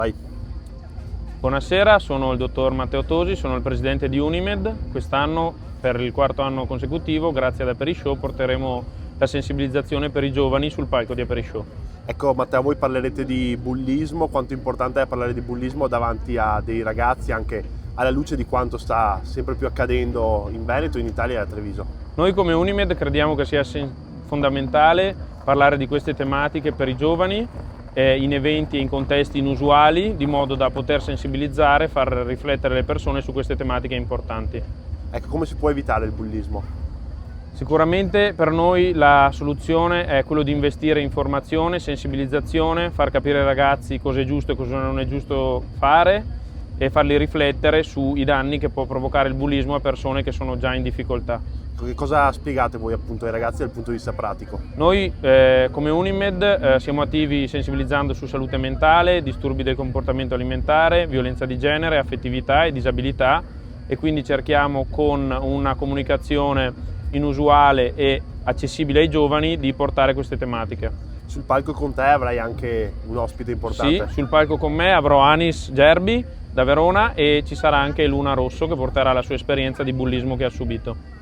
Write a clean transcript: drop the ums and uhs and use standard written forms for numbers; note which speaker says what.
Speaker 1: Vai.
Speaker 2: Buonasera, sono il dottor Matteo Tosi, sono il presidente di Unimed. Quest'anno, per il quarto anno consecutivo, grazie ad Aperishow, porteremo la sensibilizzazione per i giovani sul palco di Aperishow.
Speaker 1: Ecco Matteo, voi parlerete di bullismo, quanto importante è parlare di bullismo davanti a dei ragazzi, anche alla luce di quanto sta sempre più accadendo in Veneto, in Italia e a Treviso.
Speaker 2: Noi come Unimed crediamo che sia fondamentale parlare di queste tematiche per i giovani in eventi e in contesti inusuali, di modo da poter sensibilizzare e far riflettere le persone su queste tematiche importanti.
Speaker 1: Ecco, come si può evitare il bullismo?
Speaker 2: Sicuramente per noi la soluzione è quello di investire in formazione, sensibilizzazione, far capire ai ragazzi cosa è giusto e cosa non è giusto fare e farli riflettere sui danni che può provocare il bullismo a persone che sono già in difficoltà.
Speaker 1: Che cosa spiegate voi appunto ai ragazzi dal punto di vista pratico?
Speaker 2: Noi come Unimed siamo attivi sensibilizzando su salute mentale, disturbi del comportamento alimentare, violenza di genere, affettività e disabilità, e quindi cerchiamo con una comunicazione inusuale e accessibile ai giovani di portare queste tematiche.
Speaker 1: Sul palco con te avrai anche un ospite importante.
Speaker 2: Sì, sul palco con me avrò Anis Gerbi da Verona e ci sarà anche Luna Rosso che porterà la sua esperienza di bullismo che ha subito.